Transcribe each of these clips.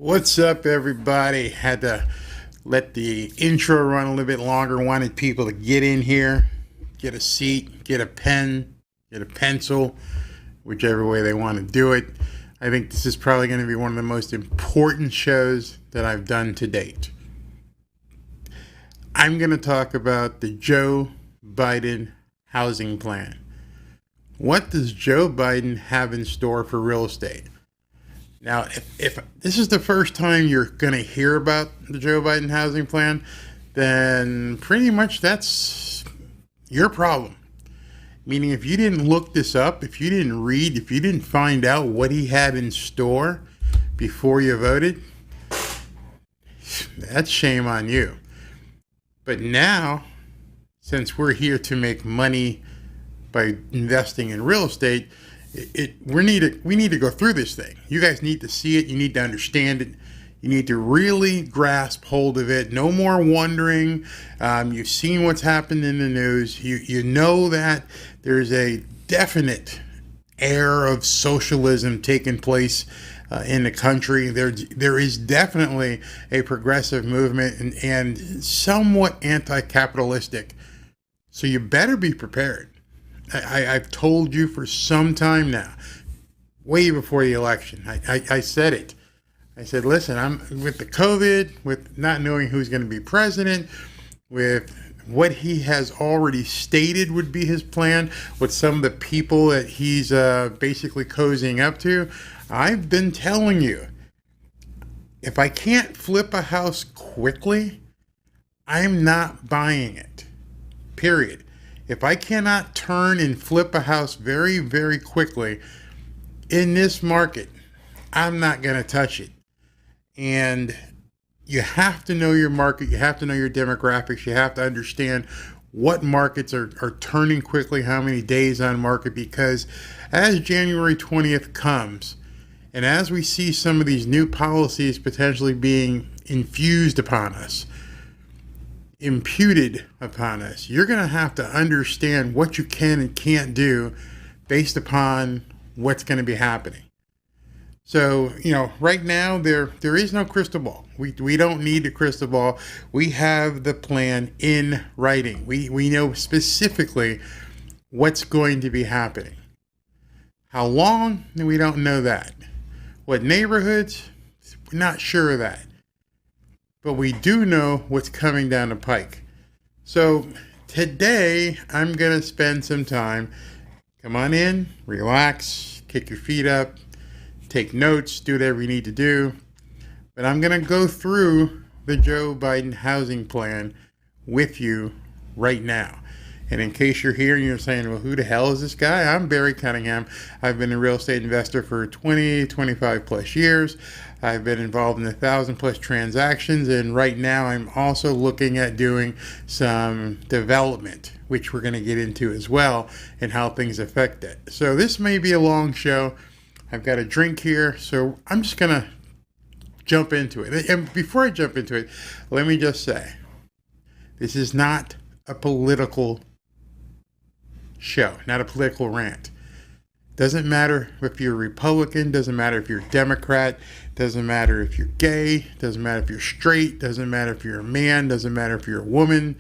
What's up, everybody? Had to let the intro run a little bit longer. Wanted people to get in here, get a seat, get a pen, get a pencil, whichever way they want to do it. I think this is probably going to be one of the most important shows that I've done to date. I'm going to talk about the Joe Biden housing plan. What does Joe Biden have in store for real estate? Now, if this is the first time you're going to hear about the Joe Biden housing plan, then pretty much that's your problem. Meaning, if you didn't look this up, if you didn't read, if you didn't find out what he had in store before you voted, that's shame on you. But now, since we're here to make money by investing in real estate, we need to go through this thing. You guys need to see it. You need to understand it. You need to really grasp hold of it. No more wondering. You've seen what's happened in the news. You know that there's a definite air of socialism taking place in the country. There is definitely a progressive movement and somewhat anti-capitalistic. So you better be prepared. I've told you for some time now, way before the election. I said it. I said, listen, I'm with the COVID, with not knowing who's going to be president, with what he has already stated would be his plan, with some of the people that he's basically cozying up to. I've been telling you, if I can't flip a house quickly, I'm not buying it. Period. If I cannot turn and flip a house very, very quickly in this market, I'm not going to touch it. And you have to know your market. You have to know your demographics. You have to understand what markets are turning quickly, how many days on market, because as January 20th comes, and as we see some of these new policies potentially being infused upon us, imputed upon us, you're going to have to understand what you can and can't do based upon what's going to be happening. So, right now there is no crystal ball. We don't need a crystal ball. We have the plan in writing. We know specifically what's going to be happening. How long? We don't know that. What neighborhoods? We're not sure of that. But we do know what's coming down the pike. So today, I'm going to spend some time. Come on in, relax, kick your feet up, take notes, do whatever you need to do. But I'm going to go through the Joe Biden housing plan with you right now. And in case you're here and you're saying, well, who the hell is this guy? I'm Barry Cunningham. I've been a real estate investor for 25 plus years. I've been involved in 1,000 plus transactions. And right now I'm also looking at doing some development, which we're going to get into as well, and how things affect that. So this may be a long show. I've got a drink here, so I'm just going to jump into it. And before I jump into it, let me just say, this is not a political show, not a political rant. Doesn't matter if you're Republican, doesn't matter if you're Democrat, doesn't matter if you're gay, doesn't matter if you're straight, doesn't matter if you're a man, doesn't matter if you're a woman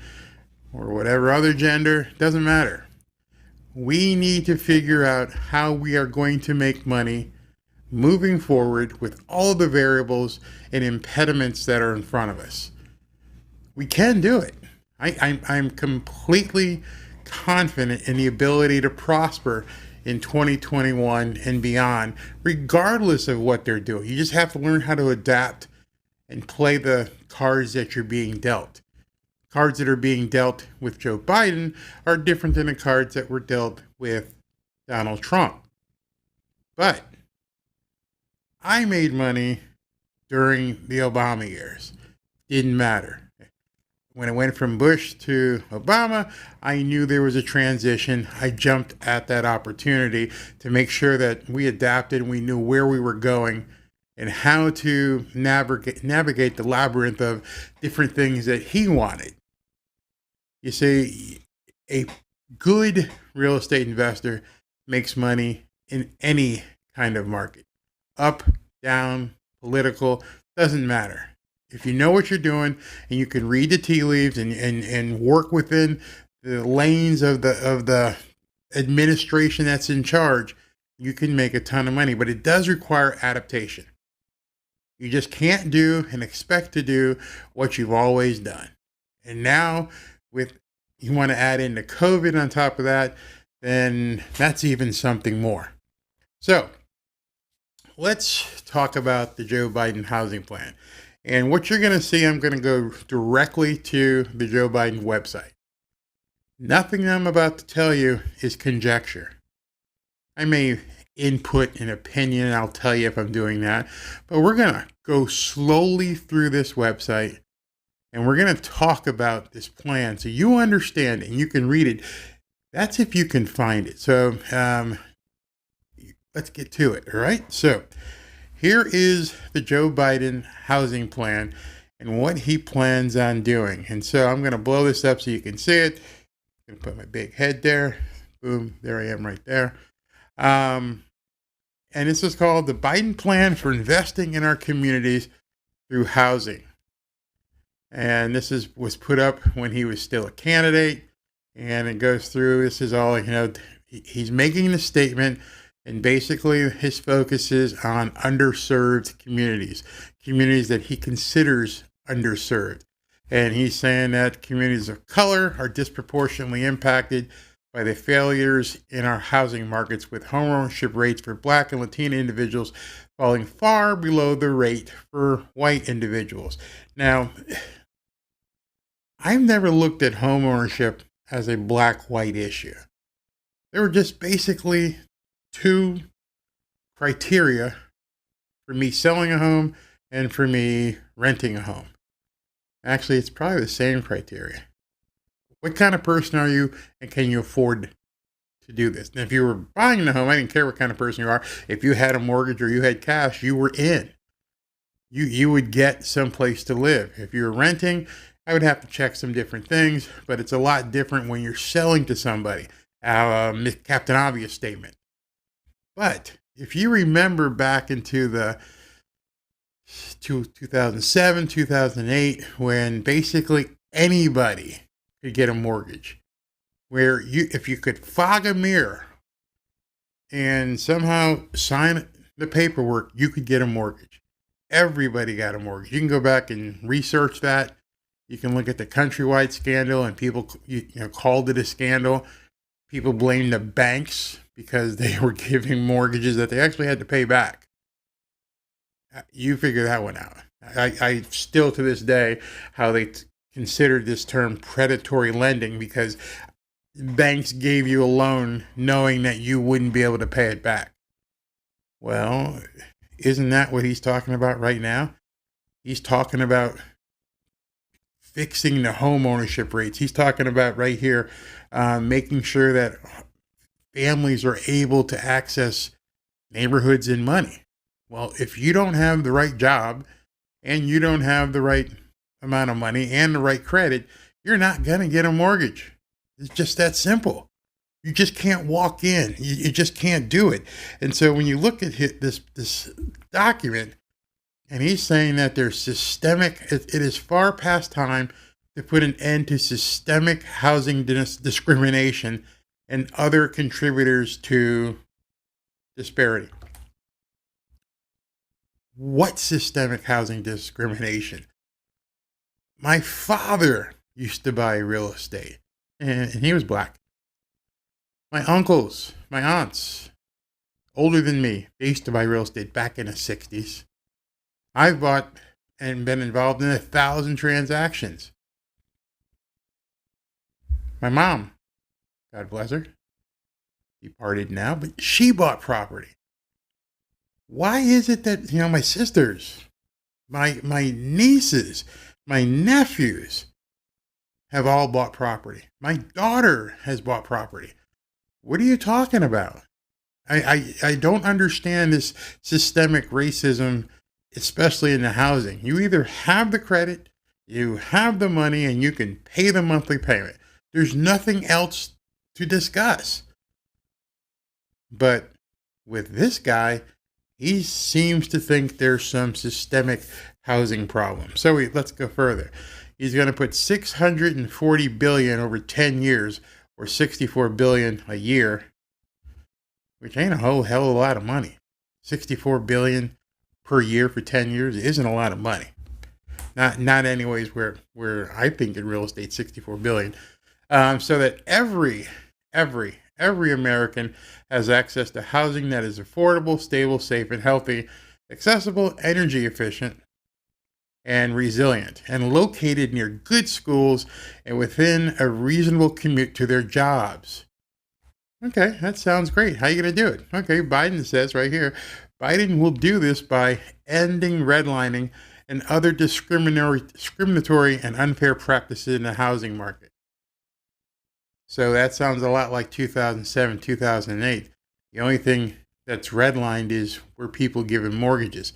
or whatever other gender, doesn't matter. We need to figure out how we are going to make money moving forward with all the variables and impediments that are in front of us. We can do it. I'm completely confident in the ability to prosper in 2021 and beyond, regardless of what they're doing. You just have to learn how to adapt and play the cards that you're being dealt. Cards that are being dealt with Joe Biden are different than the cards that were dealt with Donald Trump. But I made money during the Obama years. Didn't matter. When it went from Bush to Obama, I knew there was a transition. I jumped at that opportunity to make sure that we adapted and we knew where we were going and how to navigate the labyrinth of different things that he wanted. You see, a good real estate investor makes money in any kind of market. Up, down, political, doesn't matter. If you know what you're doing and you can read the tea leaves and work within the lanes of the administration that's in charge, you can make a ton of money. But it does require adaptation. You just can't do and expect to do what you've always done. And now, with you want to add in the COVID on top of that, then that's even something more. So let's talk about the Joe Biden housing plan. And what you're going to see, I'm going to go directly to the Joe Biden website. Nothing I'm about to tell you is conjecture. I may input an opinion, and I'll tell you if I'm doing that. But we're going to go slowly through this website, and we're going to talk about this plan so you understand it and you can read it. That's if you can find it. So let's get to it, all right? So here is the Joe Biden housing plan and what he plans on doing. And so I'm going to blow this up so you can see it. I'm going to put my big head there. Boom, there I am right there. And this is called the Biden Plan for Investing in Our Communities Through Housing. And this was put up when he was still a candidate. And it goes through, this is all, he's making the statement, and basically his focus is on underserved communities that he considers underserved. And he's saying that communities of color are disproportionately impacted by the failures in our housing markets, with homeownership rates for Black and Latino individuals falling far below the rate for white individuals. Now, I've never looked at homeownership as a Black-white issue. There were just basically two criteria for me selling a home and for me renting a home. Actually, it's probably the same criteria. What kind of person are you, and can you afford to do this? Now, if you were buying the home, I didn't care what kind of person you are. If you had a mortgage or you had cash, you were in. You would get someplace to live. If you were renting, I would have to check some different things, but it's a lot different when you're selling to somebody. Captain Obvious statement. But if you remember back into the 2007, 2008, when basically anybody could get a mortgage, where if you could fog a mirror and somehow sign the paperwork, you could get a mortgage. Everybody got a mortgage. You can go back and research that. You can look at the Countrywide scandal, and people called it a scandal. People blamed the banks because they were giving mortgages that they actually had to pay back. You figure that one out. I still to this day how they considered this term predatory lending, because banks gave you a loan knowing that you wouldn't be able to pay it back. Well, isn't that what he's talking about right now? He's talking about fixing the home ownership rates. He's talking about right here, making sure that families are able to access neighborhoods and money. Well, if you don't have the right job and you don't have the right amount of money and the right credit, you're not going to get a mortgage. It's just that simple. You just can't walk in. You just can't do it. And so when you look at this document, and he's saying that there's systemic, it is far past time to put an end to systemic housing discrimination and other contributors to disparity. What systemic housing discrimination? My father used to buy real estate, and he was Black. My uncles, my aunts, older than me, they used to buy real estate back in the 60s. I've bought and been involved in 1,000 transactions. My mom, God bless her, departed now, but she bought property. Why is it that, my sisters, my nieces, my nephews have all bought property? My daughter has bought property. What are you talking about? I don't understand this systemic racism, especially in the housing. You either have the credit, you have the money, and you can pay the monthly payment. There's nothing else to discuss. But with this guy, He seems to think there's some systemic housing problem. So let's go further. He's going to put 640 billion over 10 years, or 64 billion a year, which ain't a whole hell of a lot of money. 64 billion per year for 10 years isn't a lot of money. Not anyways where I think in real estate, 64 billion. So that every American has access to housing that is affordable, stable, safe, and healthy, accessible, energy efficient, and resilient, and located near good schools and within a reasonable commute to their jobs. Okay, that sounds great. How are you going to do it? Okay, Biden says right here, Biden will do this by ending redlining and other discriminatory and unfair practices in the housing market. So that sounds a lot like 2007, 2008. The only thing that's redlined is where people given mortgages.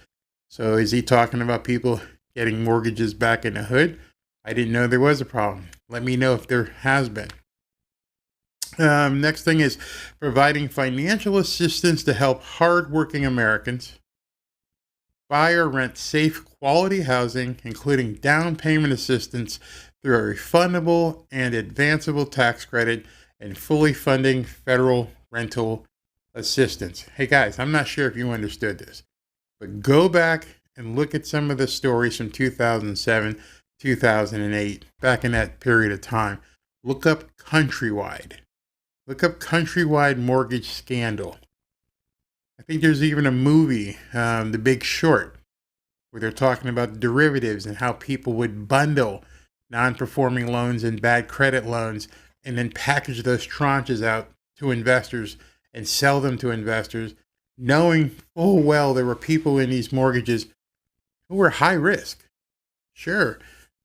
So is he talking about people getting mortgages back in the hood? I didn't know there was a problem. Let me know if there has been. Next thing is providing financial assistance to help hardworking Americans buy or rent safe, quality housing, including down payment assistance through a refundable and advanceable tax credit and fully funding federal rental assistance. Hey guys, I'm not sure if you understood this, but go back and look at some of the stories from 2007, 2008, back in that period of time. Look up Countrywide. Look up Countrywide mortgage scandal. I think there's even a movie, The Big Short, where they're talking about derivatives and how people would bundle non-performing loans and bad credit loans and then package those tranches out to investors and sell them to investors, knowing full well there were people in these mortgages who were high risk. Sure,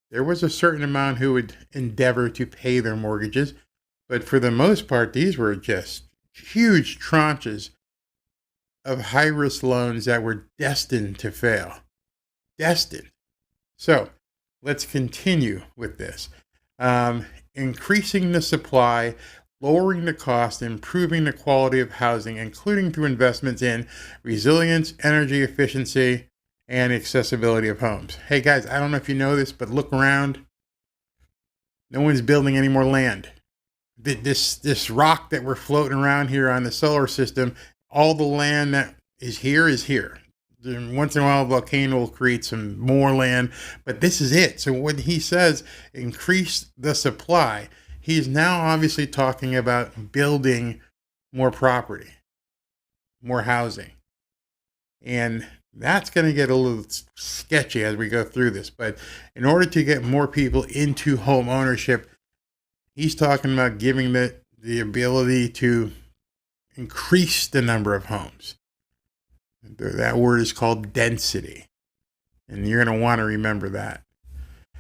there was a certain amount who would endeavor to pay their mortgages, but for the most part, these were just huge tranches of high-risk loans that were destined to fail. Destined. So let's continue with this. Increasing the supply, lowering the cost, improving the quality of housing, including through investments in resilience, energy efficiency, and accessibility of homes. Hey guys, I don't know if you know this, but look around. No one's building any more land. This rock that we're floating around here on the solar system, all the land that is here. Once in a while, a volcano will create some more land, but this is it. So when he says increase the supply, he's now obviously talking about building more property, more housing. And that's going to get a little sketchy as we go through this. But in order to get more people into home ownership, he's talking about giving the ability to increase the number of homes. That word is called density. And you're going to want to remember that.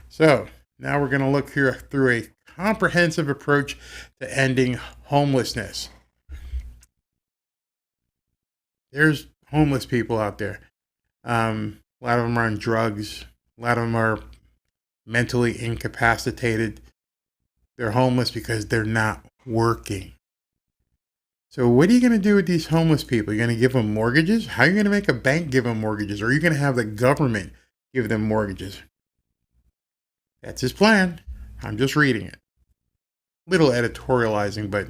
So now we're going to look here through a comprehensive approach to ending homelessness. There's homeless people out there. A lot of them are on drugs. A lot of them are mentally incapacitated. They're homeless because they're not working. So what are you going to do with these homeless people? You're going to give them mortgages? How are you going to make a bank give them mortgages? Or are you going to have the government give them mortgages? That's his plan. I'm just reading it. Little editorializing, but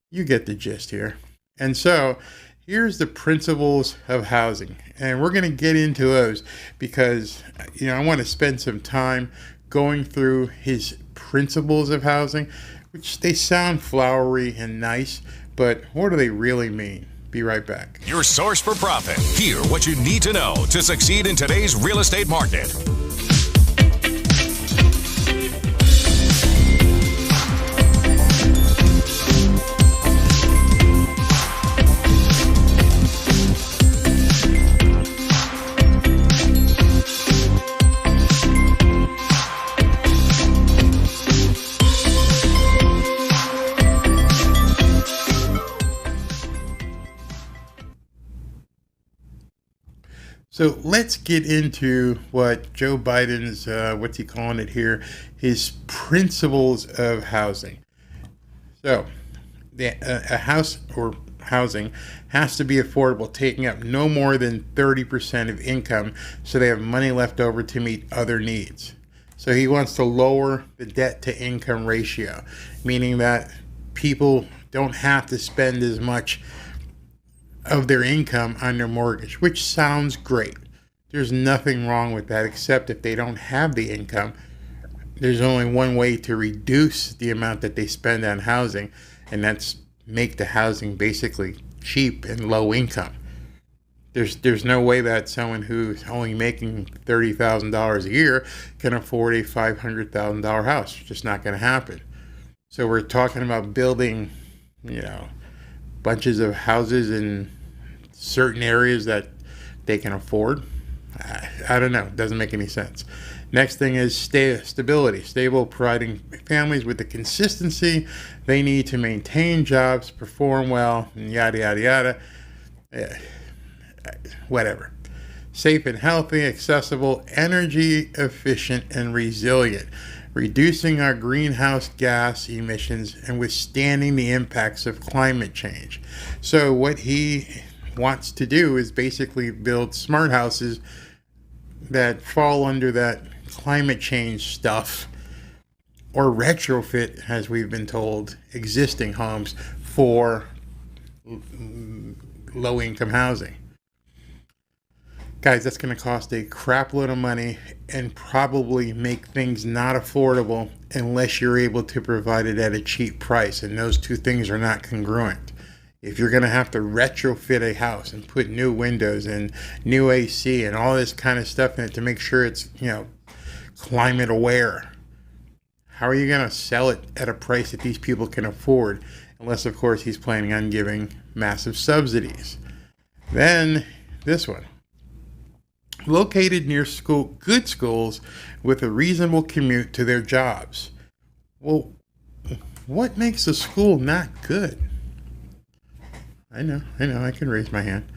you get the gist here. And so here's the principles of housing. And we're going to get into those because, I want to spend some time going through his principles of housing, which they sound flowery and nice, but what do they really mean? Be right back. Your source for profit. Hear what you need to know to succeed in today's real estate market. So let's get into what Joe Biden's, what's he calling it here, his principles of housing. So a house or housing has to be affordable, taking up no more than 30% of income so they have money left over to meet other needs. So he wants to lower the debt to income ratio, meaning that people don't have to spend as much of their income on their mortgage, which sounds great. There's nothing wrong with that, except if they don't have the income, there's only one way to reduce the amount that they spend on housing, and that's make the housing basically cheap and low income. There's no way that someone who's only making $30,000 a year can afford a $500,000 house. It's just not going to happen. So we're talking about building, bunches of houses in certain areas that they can afford. I don't know. It doesn't make any sense. Next thing is stability. Stable, providing families with the consistency they need to maintain jobs, perform well, and yada, yada, yada. Whatever. Safe and healthy, accessible, energy efficient, and resilient. Reducing our greenhouse gas emissions and withstanding the impacts of climate change. So what he wants to do is basically build smart houses that fall under that climate change stuff, or retrofit, as we've been told, existing homes for low-income housing. Guys, that's going to cost a crap load of money and probably make things not affordable unless you're able to provide it at a cheap price, and those two things are not congruent. If you're going to have to retrofit a house and put new windows and new AC and all this kind of stuff in it to make sure it's, climate aware, how are you going to sell it at a price that these people can afford? Unless, of course, he's planning on giving massive subsidies. Then this one. Located near good schools with a reasonable commute to their jobs. Well, what makes a school not good? I know, I can raise my hand.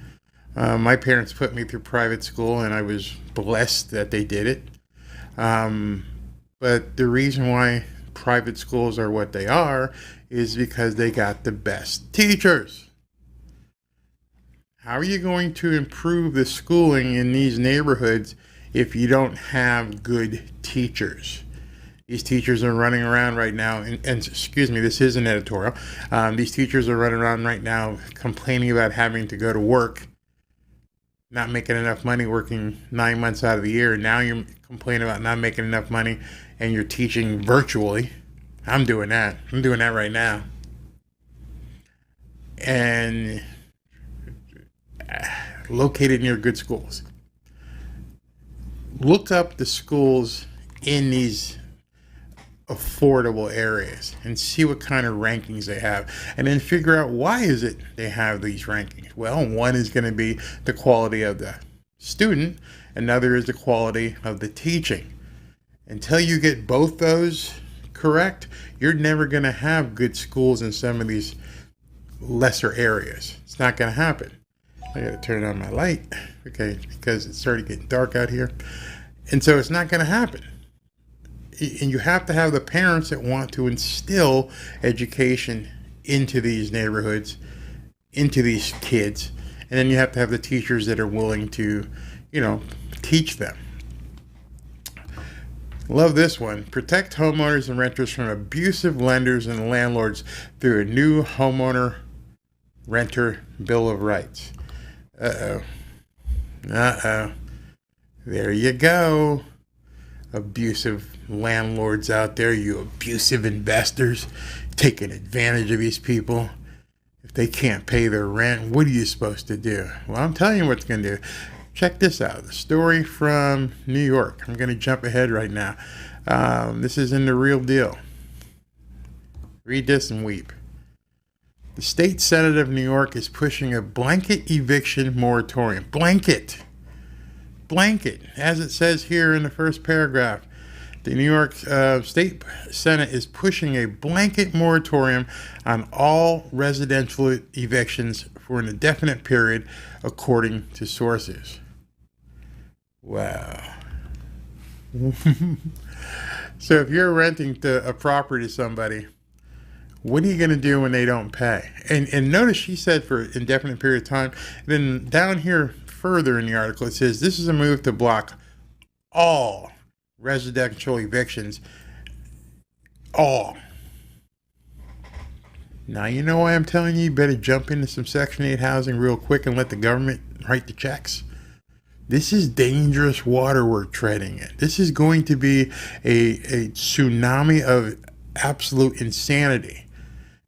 My parents put me through private school, and I was blessed that they did it. But the reason why private schools are what they are is because they got the best teachers. How are you going to improve the schooling in these neighborhoods if you don't have good teachers? These teachers are running around right now, and excuse me, this is an editorial. These teachers are running around right now complaining about having to go to work, not making enough money, working 9 months out of the year. Now you're complaining about not making enough money, and you're teaching virtually. I'm doing that. I'm doing that right now. And located near good schools. Look up the schools in these affordable areas and see what kind of rankings they have, and then figure out why is it they have these rankings. Well, one is going to be the quality of the student, another is the quality of the teaching. Until you get both those correct, you're never going to have good schools in some of these lesser areas. It's not going to happen. I got to turn on my light, okay, because it's starting getting dark out here, and so it's not going to happen. And you have to have the parents that want to instill education into these neighborhoods, into these kids. And then you have to have the teachers that are willing to, teach them. Love this one. Protect homeowners and renters from abusive lenders and landlords through a new homeowner renter bill of rights. Uh-oh. There you go. Abusive landlords out there, you abusive investors taking advantage of these people. If they can't pay their rent, what are you supposed to do? Well, I'm telling you what it's going to do. Check this out. The story from New York. I'm going to jump ahead right now. This is in the Real Deal. Read this and weep. The state Senate of New York is pushing a blanket eviction moratorium. Blanket, as it says here in the first paragraph. The New York State Senate is pushing a blanket moratorium on all residential evictions for an indefinite period, according to sources. Wow. So if you're renting a property to somebody, What are you going to do when they don't pay? And notice she said for an indefinite period of time. Then down here further in the article, it says this is a move to block all residential evictions. All. Now, you know why I'm telling you better jump into some Section 8 housing real quick and let the government write the checks? This is dangerous water we're treading in. This is going to be a tsunami of absolute insanity.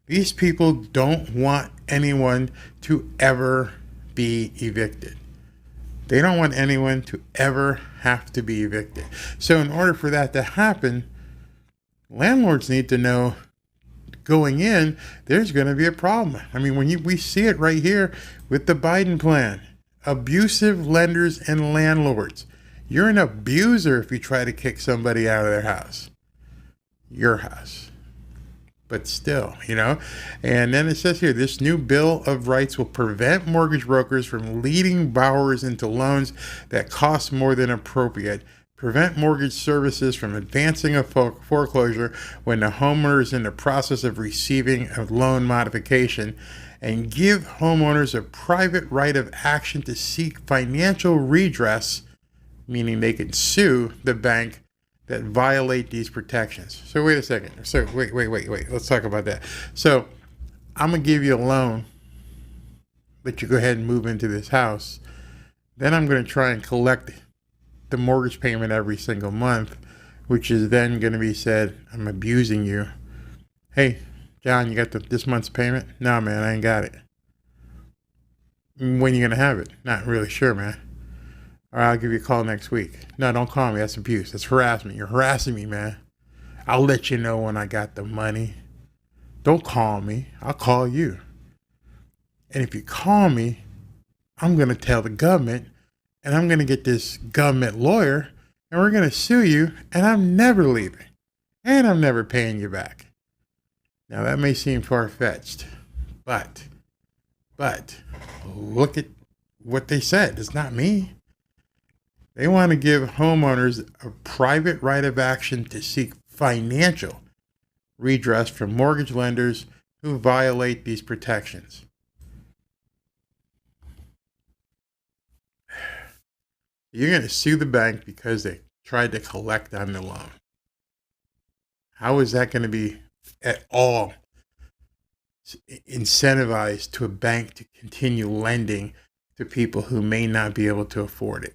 These people don't want anyone to ever be evicted. They don't want anyone to ever have to be evicted. So in order for that to happen, landlords need to know going in, there's going to be a problem. I mean, we see it right here with the Biden plan. Abusive lenders and landlords. You're an abuser if you try to kick somebody out of their house. Your house. But still, And then it says here, this new Bill of Rights will prevent mortgage brokers from leading borrowers into loans that cost more than appropriate, prevent mortgage services from advancing a foreclosure when the homeowner is in the process of receiving a loan modification, and give homeowners a private right of action to seek financial redress, meaning they can sue the bank that violate these protections. So wait a second. So wait. Let's talk about that. So I'm going to give you a loan, let you go ahead and move into this house. Then I'm going to try and collect the mortgage payment every single month, which is then going to be said, I'm abusing you. Hey, John, you got this month's payment? No, man, I ain't got it. When you going to have it? Not really sure, man. All right, I'll give you a call next week. No, don't call me. That's abuse. That's harassment. You're harassing me, man. I'll let you know when I got the money. Don't call me. I'll call you. And if you call me, I'm going to tell the government, and I'm going to get this government lawyer, and we're going to sue you, and I'm never leaving. And I'm never paying you back. Now, that may seem far-fetched, but look at what they said. It's not me. They want to give homeowners a private right of action to seek financial redress from mortgage lenders who violate these protections. You're going to sue the bank because they tried to collect on the loan. How is that going to be at all incentivized to a bank to continue lending to people who may not be able to afford it?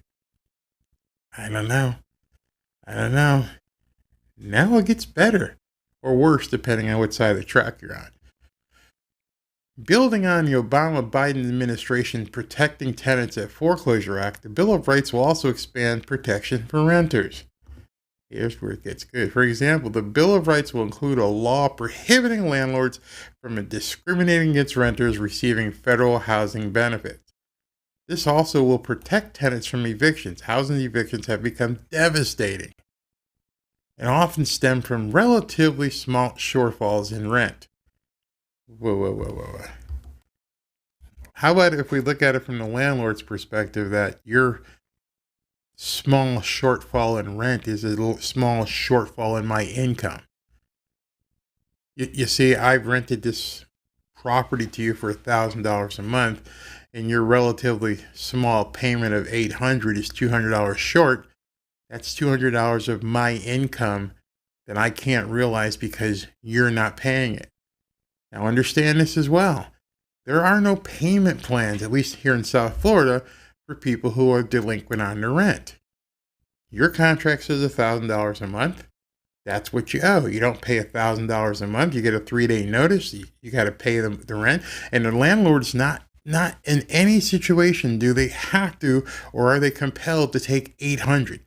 I don't know. Now it gets better or worse depending on what side of the track you're on. Building on the Obama-Biden administration protecting tenants at Foreclosure Act, the Bill of Rights will also expand protection for renters. Here's where it gets good. For example, the Bill of Rights will include a law prohibiting landlords from discriminating against renters receiving federal housing benefits. This also will protect tenants from evictions. Housing evictions have become devastating and often stem from relatively small shortfalls in rent. Whoa. How about if we look at it from the landlord's perspective, that your small shortfall in rent is a small shortfall in my income? You see, I've rented this property to you for $1,000 a month, and your relatively small payment of $800 is $200 short. That's $200 of my income that I can't realize because you're not paying it. Now understand this as well. There are no payment plans, at least here in South Florida, for people who are delinquent on their rent. Your contract says $1,000 a month. That's what you owe. You don't pay $1,000 a month. You get a 3-day notice. You got to pay them the rent. And the landlord's not in any situation do they have to, or are they compelled to take $800. Can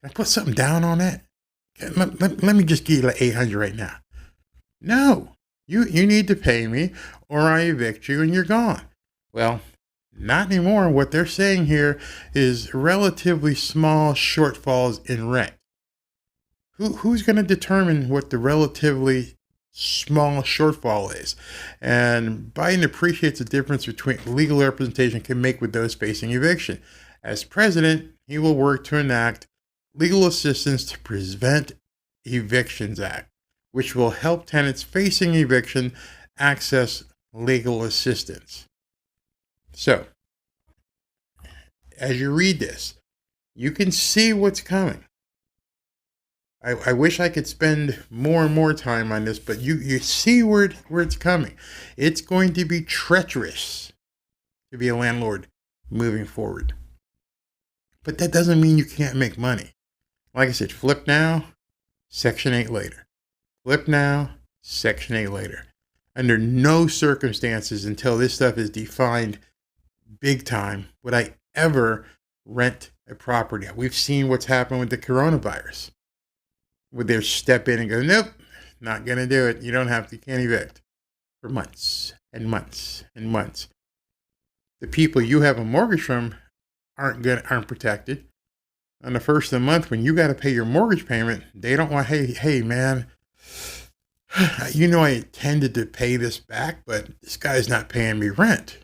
I put something down on that? Let me just give you like $800 right now. No. You need to pay me or I evict you and you're gone. Well, not anymore. What they're saying here is relatively small shortfalls in rent. Who's going to determine what the relatively small shortfall is? And Biden appreciates the difference between legal representation can make with those facing eviction. As president, he will work to enact Legal Assistance to Prevent Evictions Act, which will help tenants facing eviction access legal assistance. So, as you read this, you can see what's coming. I wish I could spend more and more time on this, but you see where it's coming. It's going to be treacherous to be a landlord moving forward. But that doesn't mean you can't make money. Like I said, flip now, Section 8 later. Flip now, Section 8 later. Under no circumstances until this stuff is defined big time would I ever rent a property. We've seen what's happened with the coronavirus. Would they step in and go, nope, not going to do it. You don't have to, you can't evict for months and months and months. The people you have a mortgage from aren't protected. On the first of the month, when you got to pay your mortgage payment, they don't want, hey, man, you know, I intended to pay this back, but this guy's not paying me rent.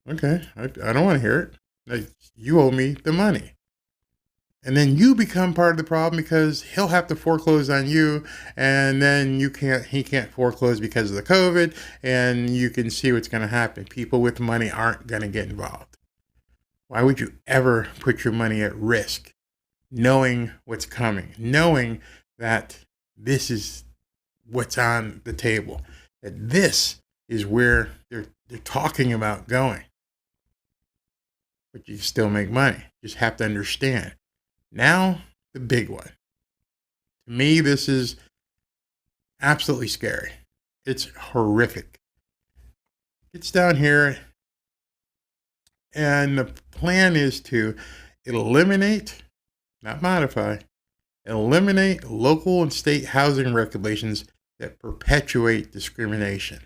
Okay, I don't want to hear it. Like, you owe me the money. And then you become part of the problem because he'll have to foreclose on you, and then he can't foreclose because of the COVID, and you can see what's going to happen. People with money aren't going to get involved. Why would you ever put your money at risk, knowing what's coming, knowing that this is what's on the table, that this is where they're talking about going? But you still make money. You just have to understand. Now, the big one. To me, this is absolutely scary. It's horrific. It's down here, and the plan is to eliminate, not modify, eliminate local and state housing regulations that perpetuate discrimination.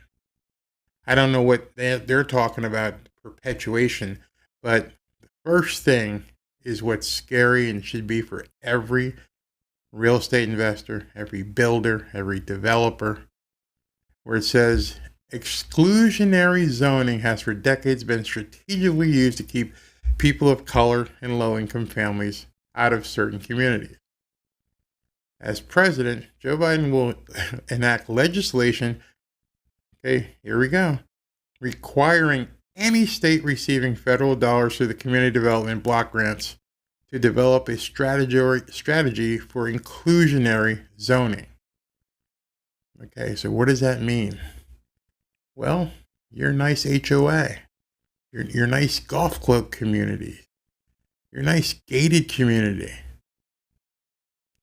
I don't know what they're talking about, perpetuation, but the first thing is what's scary and should be for every real estate investor, every builder, every developer, where it says exclusionary zoning has for decades been strategically used to keep people of color and low-income families out of certain communities. As president, Joe Biden will enact legislation, okay, here we go, requiring any state receiving federal dollars through the community development block grants to develop a strategy for inclusionary zoning. Okay, so what does that mean? Well, your nice HOA, your nice golf club community, your nice gated community.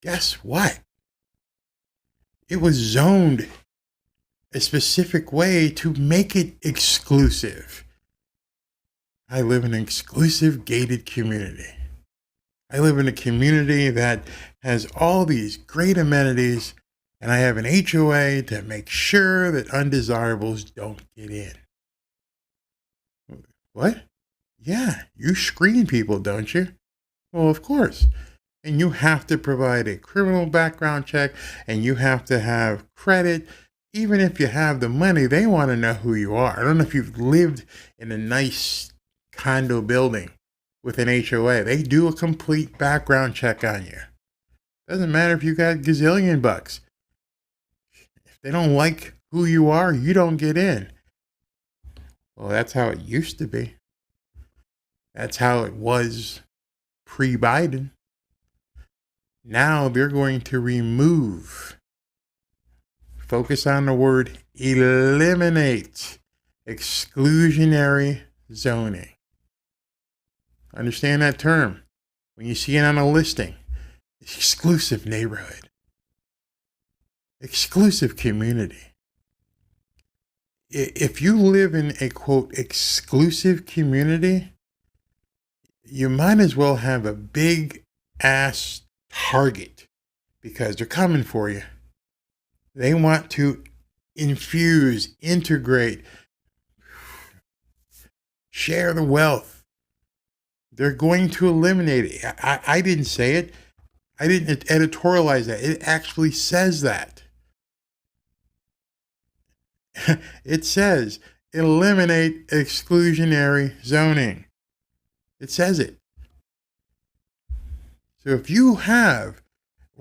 Guess what? It was zoned a specific way to make it exclusive. I live in an exclusive gated community. I live in a community that has all these great amenities, and I have an HOA to make sure that undesirables don't get in. What? Yeah, you screen people, don't you? Well, of course. And you have to provide a criminal background check, and you have to have credit. Even if you have the money, they want to know who you are. I don't know if you've lived in a nice condo building with an HOA. They do a complete background check on you. Doesn't matter if you got gazillion bucks. If they don't like who you are, you don't get in. Well, that's how it used to be. That's how it was pre-Biden. Now they're going to remove, focus on the word eliminate, exclusionary zoning. Understand that term. When you see it on a listing, exclusive neighborhood, exclusive community. If you live in a, quote, exclusive community, you might as well have a big ass target because they're coming for you. They want to infuse, integrate, share the wealth. They're going to eliminate it. I didn't say it. I didn't editorialize that. It actually says that. It says eliminate exclusionary zoning. It says it. So if you have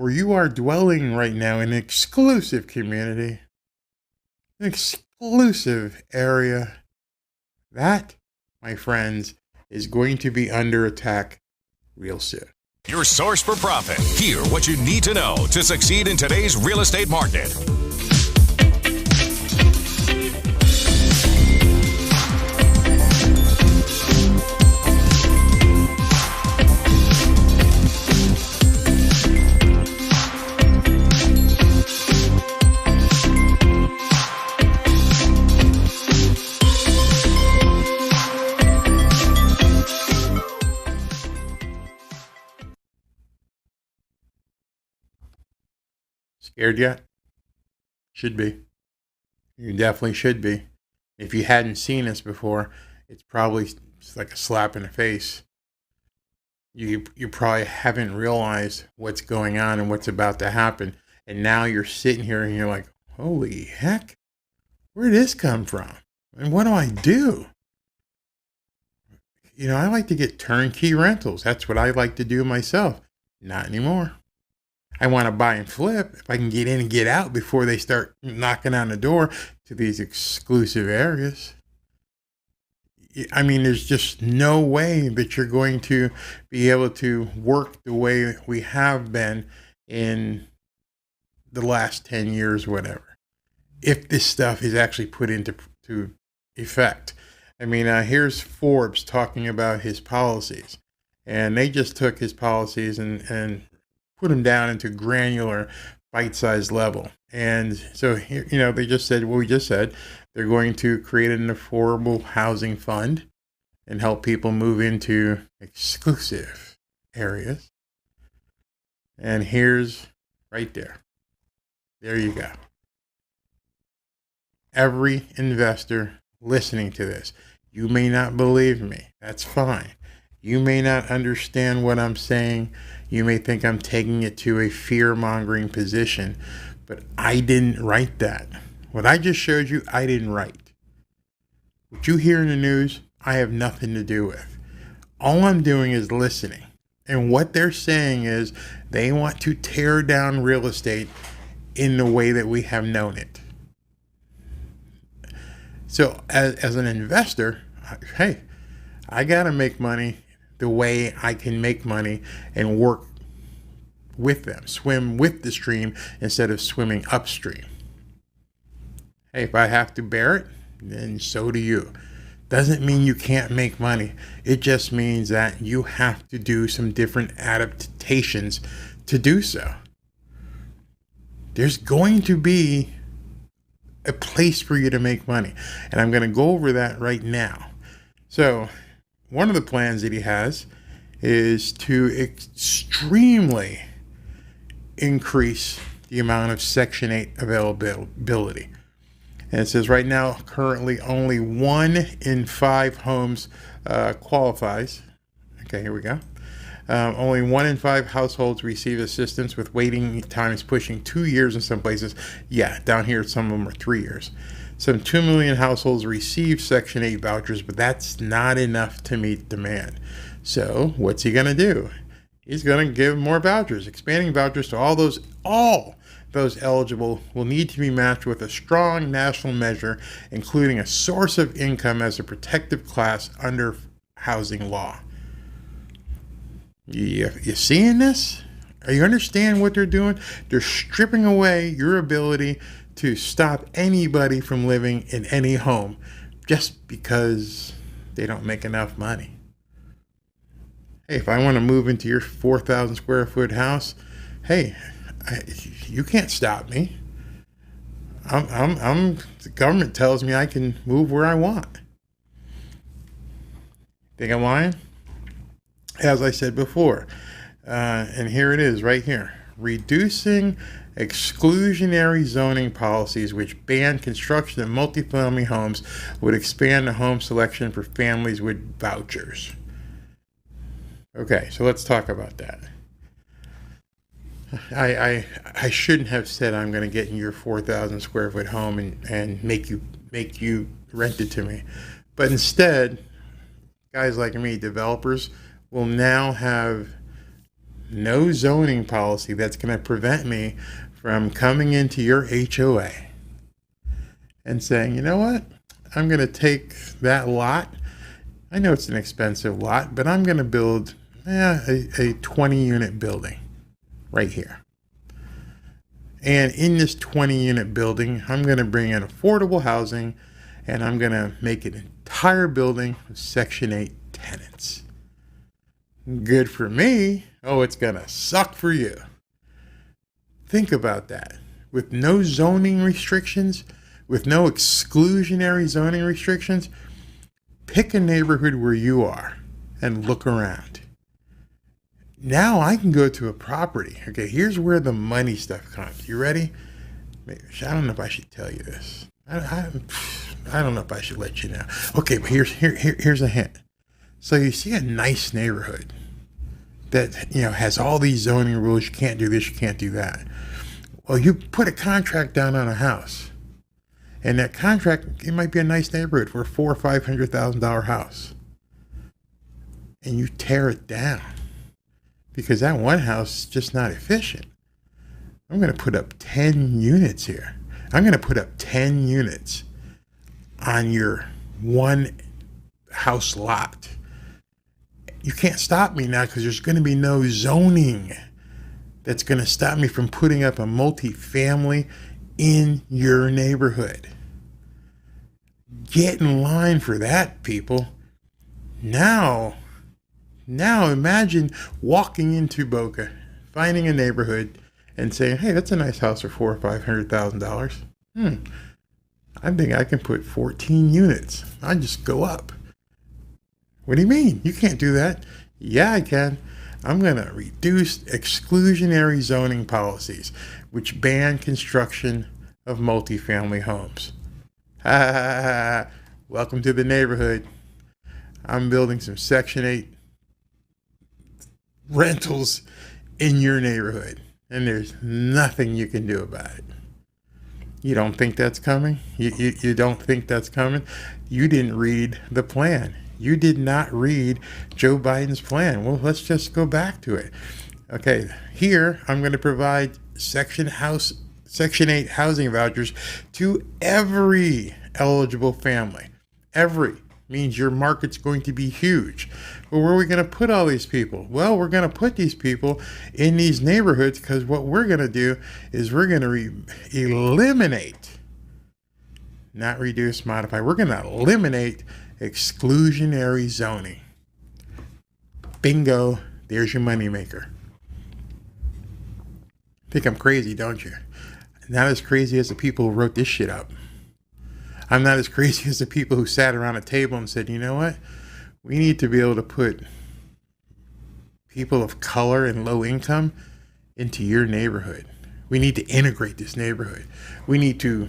or you are dwelling right now in an exclusive community, an exclusive area, that, my friends, is going to be under attack real soon. Your source for profit. Hear what you need to know to succeed in today's real estate market. Scared yet? Should be. You definitely should be. If you hadn't seen this before, it's probably like a slap in the face. You probably haven't realized what's going on and what's about to happen. And now you're sitting here and you're like, holy heck, where did this come from? And what do I do? You know, I like to get turnkey rentals. That's what I like to do myself. Not anymore. I want to buy and flip if I can get in and get out before they start knocking on the door to these exclusive areas. I mean, there's just no way that you're going to be able to work the way we have been in the last 10 years, whatever, if this stuff is actually put into effect. I mean, here's Forbes talking about his policies, and they just took his policies and put them down into granular, bite-sized level. And so, here, you know, they just said what we just said. They're going to create an affordable housing fund and help people move into exclusive areas. And here's right there. There you go. Every investor listening to this, you may not believe me. That's fine. You may not understand what I'm saying. You may think I'm taking it to a fear-mongering position, but I didn't write that. What I just showed you, I didn't write. What you hear in the news, I have nothing to do with. All I'm doing is listening. And what they're saying is they want to tear down real estate in the way that we have known it. So as an investor, hey, I got to make money the way I can make money and work with them, swim with the stream instead of swimming upstream. Hey, if I have to bear it, then so do you. Doesn't mean you can't make money. It just means that you have to do some different adaptations to do so. There's going to be a place for you to make money, and I'm going to go over that right now. So, one of the plans that he has is to extremely increase the amount of Section 8 availability. And it says right now, currently only 1 in 5 homes qualifies. Okay, here we go. Only 1 in 5 households receive assistance, with waiting times pushing 2 years in some places. Yeah, down here, some of them are 3 years. Some 2 million households receive Section 8 vouchers, but that's not enough to meet demand. So what's he going to do? He's going to give more vouchers. Expanding vouchers to all those eligible will need to be matched with a strong national measure, including a source of income as a protective class under housing law. You seeing this? Are you understand what they're doing? They're stripping away your ability to stop anybody from living in any home just because they don't make enough money. Hey, if I want to move into your 4,000 square foot house, hey, you can't stop me. The government tells me I can move where I want. Think I'm lying? As I said before, and here it is right here. Reducing exclusionary zoning policies which ban construction of multifamily homes would expand the home selection for families with vouchers. Okay, so let's talk about that. I shouldn't have said I'm going to get in your 4,000 square foot home and make you rent it to me. But instead, guys like me, developers, will now have no zoning policy that's going to prevent me from coming into your HOA and saying, you know what? I'm going to take that lot. I know it's an expensive lot, but I'm going to build a 20 unit building right here. And in this 20 unit building, I'm going to bring in affordable housing, and I'm going to make an entire building with Section 8 tenants. Good for me. Oh, it's going to suck for you. Think about that. With no zoning restrictions, with no exclusionary zoning restrictions, pick a neighborhood where you are and look around. Now I can go to a property. Okay, here's where the money stuff comes. You ready? I don't know if I should tell you this. I don't know if I should let you know. Okay, but here's a hint. So you see a nice neighborhood that has all these zoning rules. You can't do this, you can't do that. Well, you put a contract down on a house, and that contract, it might be a nice neighborhood for a $400,000 or $500,000 house, and you tear it down because that one house is just not efficient. I'm going to put up 10 units here. I'm going to put up 10 units on your one house lot. You can't stop me now because there's going to be no zoning that's going to stop me from putting up a multifamily in your neighborhood. Get in line for that, people. Now imagine walking into Boca, finding a neighborhood, and saying, hey, that's a nice house for $400,000 or $500,000. I think I can put 14 units. I just go up. What do you mean? You can't do that. Yeah, I can. I'm going to reduce exclusionary zoning policies, which ban construction of multifamily homes. Ha ha ha ha. Welcome to the neighborhood. I'm building some Section 8 rentals in your neighborhood, and there's nothing you can do about it. You don't think that's coming? You don't think that's coming? You didn't read the plan. You did not read Joe Biden's plan. Well, let's just go back to it. Okay, here I'm going to provide Section 8 housing vouchers to every eligible family. Every means your market's going to be huge. But where are we going to put all these people? Well, we're going to put these people in these neighborhoods because what we're going to do is we're going to eliminate, not reduce, modify. We're going to eliminate exclusionary zoning. Bingo, there's your moneymaker. Think I'm crazy, don't you? Not as crazy as the people who wrote this shit up. I'm not as crazy as the people who sat around a table and said, you know what? We need to be able to put people of color and low income into your neighborhood. We need to integrate this neighborhood. We need to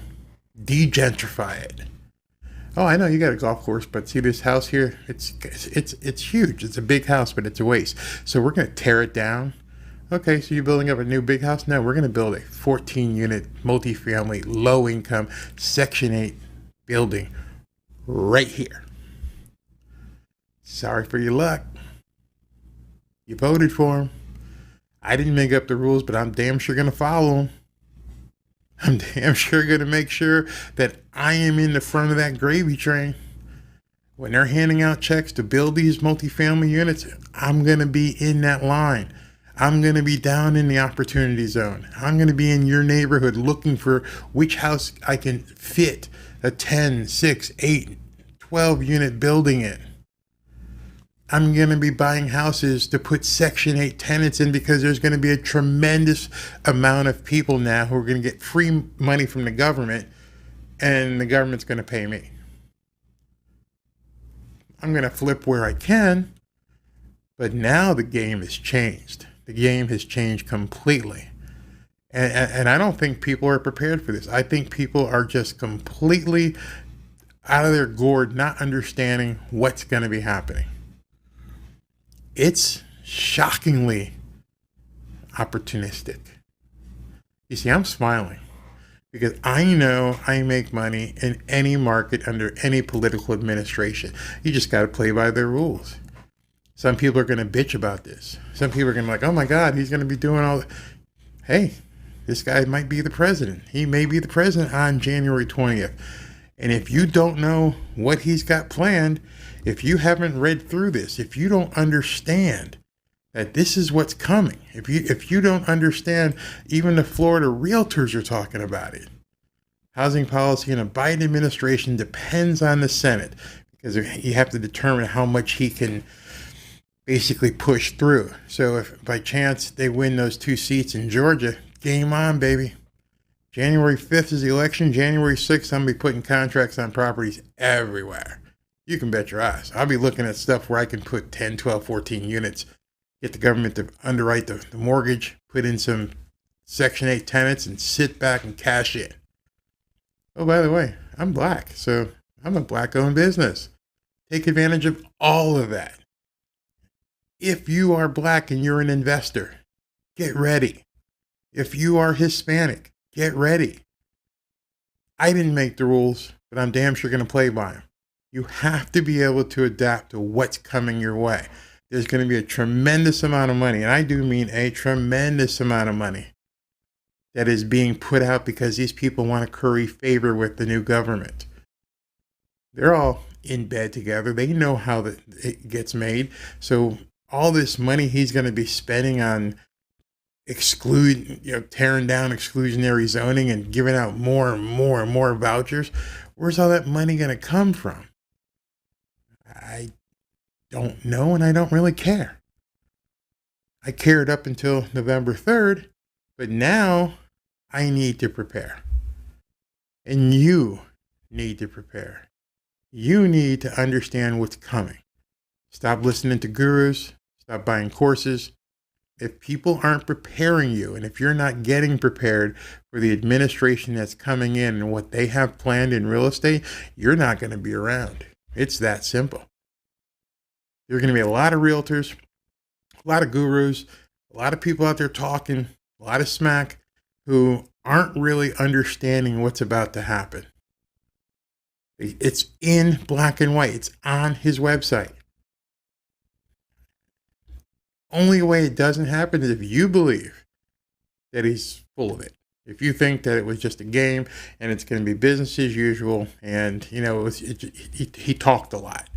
degentrify it. Oh, I know you got a golf course, but see this house here? It's huge. It's a big house, but it's a waste. So we're going to tear it down. Okay, so you're building up a new big house? No, we're going to build a 14-unit multifamily, low-income, Section 8 building right here. Sorry for your luck. You voted for him. I didn't make up the rules, but I'm damn sure going to follow them. I'm damn sure going to make sure that I am in the front of that gravy train. When they're handing out checks to build these multifamily units, I'm going to be in that line. I'm going to be down in the opportunity zone. I'm going to be in your neighborhood looking for which house I can fit a 10, 6, 8, 12 unit building in. I'm going to be buying houses to put Section 8 tenants in because there's going to be a tremendous amount of people now who are going to get free money from the government, and the government's going to pay me. I'm going to flip where I can, but now the game has changed. The game has changed completely. And I don't think people are prepared for this. I think people are just completely out of their gourd, not understanding what's going to be happening. It's shockingly opportunistic. You see, I'm smiling because I know I make money in any market under any political administration. You just got to play by their rules. Some people are going to bitch about this. Some people are going to be like, oh my God, he's going to be doing all. Hey, this guy might be the president. He may be the president on January 20th. And if you don't know what he's got planned, if you haven't read through this, if you don't understand that this is what's coming, if you don't understand, even the Florida realtors are talking about it. Housing policy in a Biden administration depends on the Senate, because you have to determine how much he can basically push through. So if by chance they win those 2 seats in Georgia, game on, baby. January 5th is the election. January 6th, I'm going to be putting contracts on properties everywhere. You can bet your eyes. I'll be looking at stuff where I can put 10, 12, 14 units, get the government to underwrite the mortgage, put in some Section 8 tenants, and sit back and cash in. Oh, by the way, I'm black, so I'm a black-owned business. Take advantage of all of that. If you are black and you're an investor, get ready. If you are Hispanic, get ready. I didn't make the rules, but I'm damn sure going to play by them. You have to be able to adapt to what's coming your way. There's going to be a tremendous amount of money, and I do mean a tremendous amount of money, that is being put out because these people want to curry favor with the new government. They're all in bed together. They know how it gets made. So all this money he's going to be spending on tearing down exclusionary zoning and giving out more and more and more vouchers, where's all that money going to come from? I don't know, and I don't really care. I cared up until November 3rd, but now I need to prepare. And you need to prepare. You need to understand what's coming. Stop listening to gurus. Stop buying courses. If people aren't preparing you, and if you're not getting prepared for the administration that's coming in and what they have planned in real estate, you're not going to be around. It's that simple. There are going to be a lot of realtors, a lot of gurus, a lot of people out there talking, a lot of smack, who aren't really understanding what's about to happen. It's in black and white. It's on his website. Only way it doesn't happen is if you believe that he's full of it. If you think that it was just a game and it's going to be business as usual, and he talked a lot.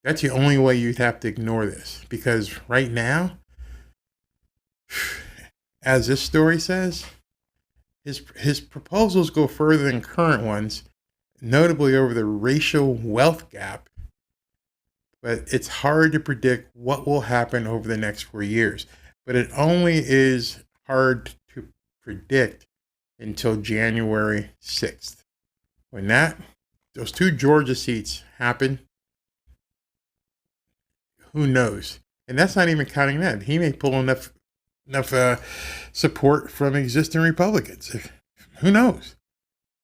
That's the only way you'd have to ignore this, because right now, as this story says, his proposals go further than current ones, notably over the racial wealth gap. But it's hard to predict what will happen over the next 4 years. But it only is hard to predict until January 6th. When those 2 Georgia seats happen, who knows? And that's not even counting that. He may pull enough support from existing Republicans. Who knows?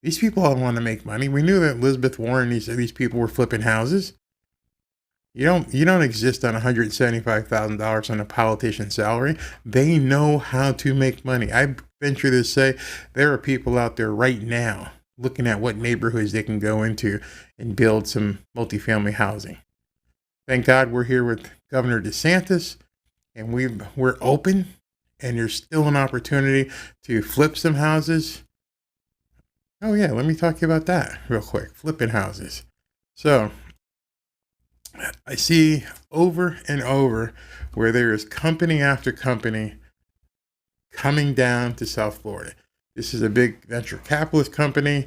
These people all want to make money. We knew that Elizabeth Warren, these people were flipping houses. You don't exist on $175,000 on a politician's salary. They know how to make money. I venture to say there are people out there right now looking at what neighborhoods they can go into and build some multifamily housing. Thank God we're here with Governor DeSantis, and we're open, and there's still an opportunity to flip some houses. Oh yeah, let me talk to you about that real quick. Flipping houses. So I see over and over where there is company after company coming down to South Florida. This is a big venture capitalist company.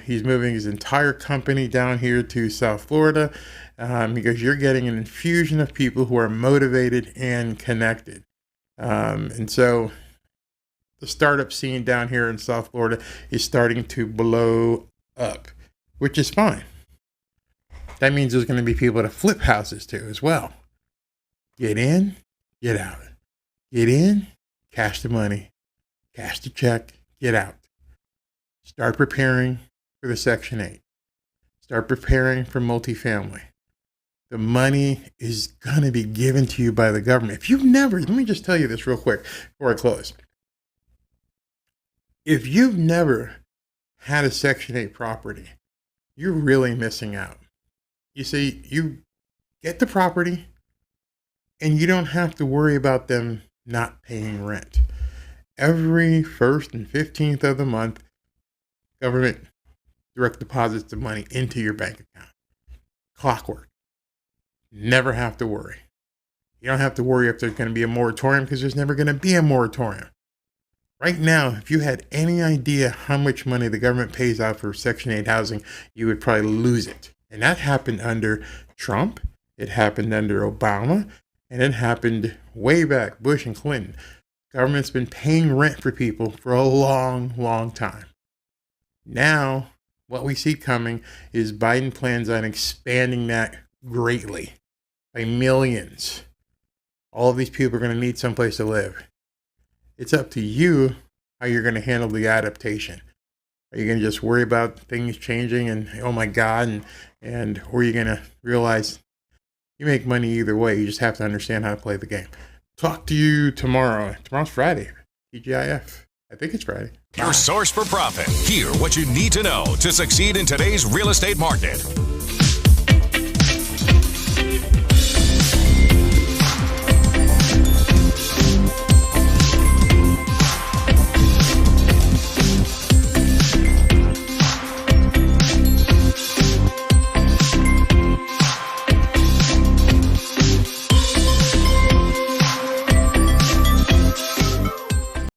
He's moving his entire company down here to South Florida because you're getting an infusion of people who are motivated and connected. And so the startup scene down here in South Florida is starting to blow up, which is fine. That means there's going to be people to flip houses to as well. Get in, get out. Get in, cash the money, cash the check, get out. Start preparing for the Section 8. Start preparing for multifamily. The money is going to be given to you by the government. Let me just tell you this real quick before I close. If you've never had a Section 8 property, you're really missing out. You see, you get the property, and you don't have to worry about them not paying rent. Every 1st and 15th of the month, government direct deposits the money into your bank account. Clockwork. Never have to worry. You don't have to worry if there's going to be a moratorium, because there's never going to be a moratorium. Right now, if you had any idea how much money the government pays out for Section 8 housing, you would probably lose it. And that happened under Trump, it happened under Obama, and it happened way back, Bush and Clinton. Government's been paying rent for people for a long, long time. Now, what we see coming is Biden plans on expanding that greatly by millions. All of these people are going to need someplace to live. It's up to you how you're going to handle the adaptation. Are you going to just worry about things changing and, oh my God, or are you going to realize you make money either way? You just have to understand how to play the game. Talk to you tomorrow. Tomorrow's Friday. TGIF. I think it's Friday. Your source for profit. Hear what you need to know to succeed in today's real estate market.